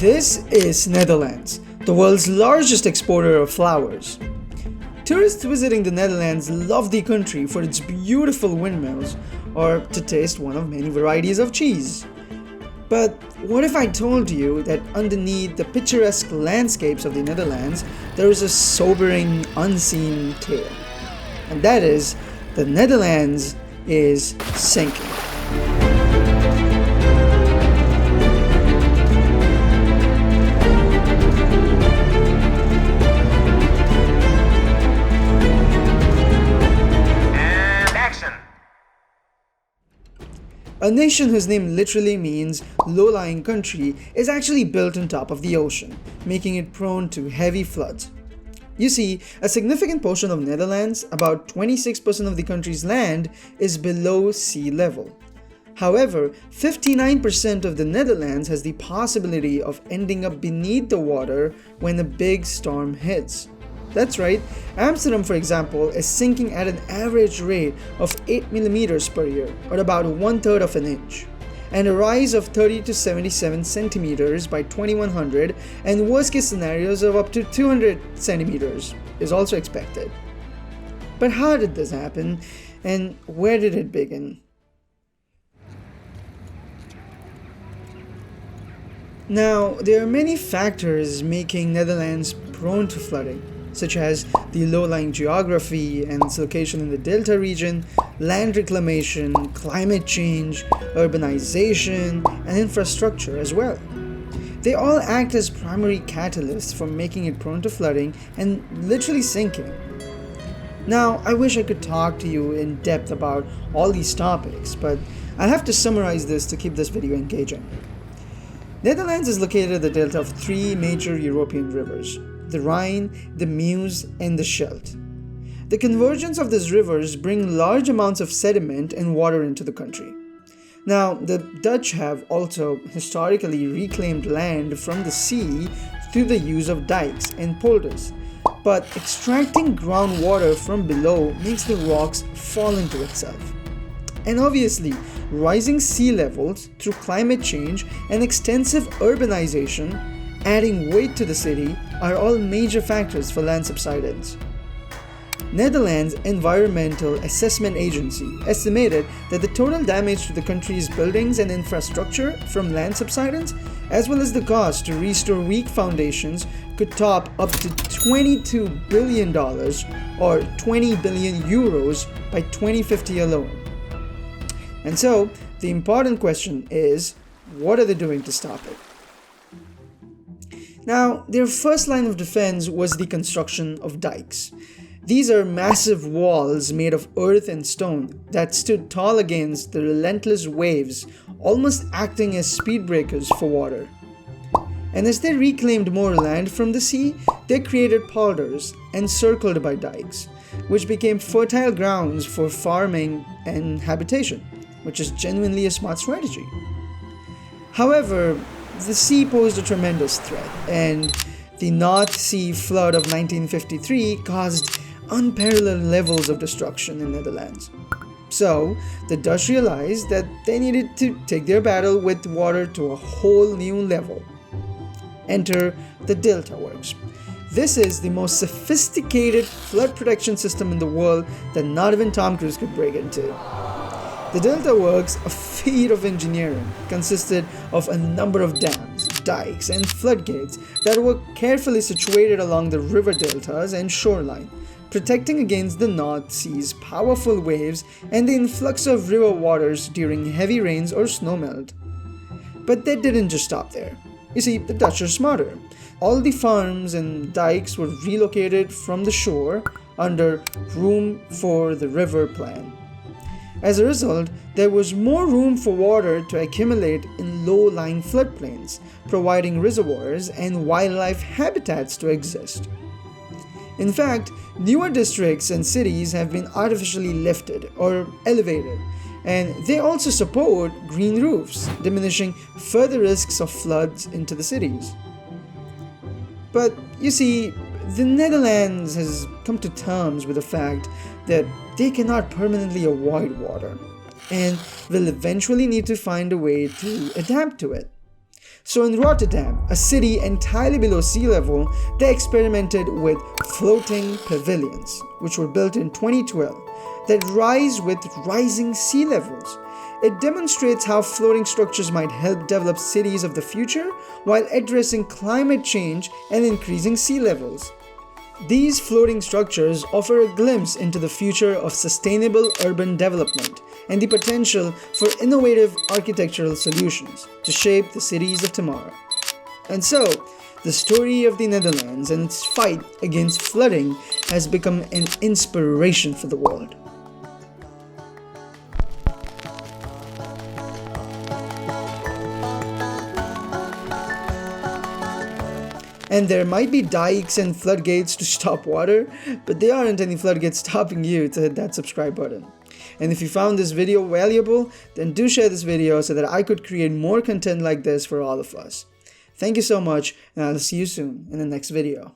This is Netherlands, the world's largest exporter of flowers. Tourists visiting the Netherlands love the country for its beautiful windmills or to taste one of many varieties of cheese. But what if I told you that underneath the picturesque landscapes of the Netherlands, there is a sobering, unseen tale? And that is, the Netherlands is sinking. A nation whose name literally means low-lying country is actually built on top of the ocean, making it prone to heavy floods. You see, a significant portion of Netherlands, about 26% of the country's land, is below sea level. However, 59% of the Netherlands has the possibility of ending up beneath the water when a big storm hits. That's right, Amsterdam, for example, is sinking at an average rate of 8 millimeters per year, or about 1/3 of an inch, and a rise of 30 to 77 centimeters by 2100, and worst-case scenarios of up to 200 centimeters is also expected. But how did this happen, and where did it begin? Now, there are many factors making Netherlands prone to flooding, such as the low-lying geography and its location in the Delta region, land reclamation, climate change, urbanization, and infrastructure as well. They all act as primary catalysts for making it prone to flooding and literally sinking. Now, I wish I could talk to you in depth about all these topics, but I'll have to summarize this to keep this video engaging. Netherlands is located at the delta of three major European rivers: the Rhine, the Meuse, and the Scheldt. The convergence of these rivers bring large amounts of sediment and water into the country. Now, the Dutch have also historically reclaimed land from the sea through the use of dikes and polders, but extracting groundwater from below makes the rocks fall into itself. And obviously, rising sea levels through climate change and extensive urbanization, adding weight to the city, are all major factors for land subsidence. Netherlands Environmental Assessment Agency estimated that the total damage to the country's buildings and infrastructure from land subsidence, as well as the cost to restore weak foundations, could top up to $22 billion or 20 billion euros by 2050 alone. And so, the important question is, what are they doing to stop it? Now, their first line of defense was the construction of dikes. These are massive walls made of earth and stone that stood tall against the relentless waves, almost acting as speed breakers for water. And as they reclaimed more land from the sea, they created polders encircled by dikes, which became fertile grounds for farming and habitation, which is genuinely a smart strategy. However, the sea posed a tremendous threat, and the North Sea flood of 1953 caused unparalleled levels of destruction in the Netherlands. So, the Dutch realized that they needed to take their battle with water to a whole new level. Enter the Delta Works. This is the most sophisticated flood protection system in the world that not even Tom Cruise could break into. The Delta Works, a feat of engineering, consisted of a number of dams, dikes, and floodgates that were carefully situated along the river deltas and shoreline, protecting against the North Sea's powerful waves and the influx of river waters during heavy rains or snowmelt. But they didn't just stop there. You see, the Dutch are smarter. All the farms and dikes were relocated from the shore under Room for the River plan. As a result, there was more room for water to accumulate in low-lying floodplains, providing reservoirs and wildlife habitats to exist. In fact, newer districts and cities have been artificially lifted or elevated, and they also support green roofs, diminishing further risks of floods into the cities. But you see, the Netherlands has come to terms with the fact that they cannot permanently avoid water and will eventually need to find a way to adapt to it. So in Rotterdam, a city entirely below sea level, they experimented with floating pavilions, which were built in 2012, that rise with rising sea levels. It demonstrates how floating structures might help develop cities of the future while addressing climate change and increasing sea levels. These floating structures offer a glimpse into the future of sustainable urban development and the potential for innovative architectural solutions to shape the cities of tomorrow. And so, the story of the Netherlands and its fight against flooding has become an inspiration for the world. And there might be dikes and floodgates to stop water, but there aren't any floodgates stopping you to hit that subscribe button. And if you found this video valuable, then do share this video so that I could create more content like this for all of us. Thank you so much, and I'll see you soon in the next video.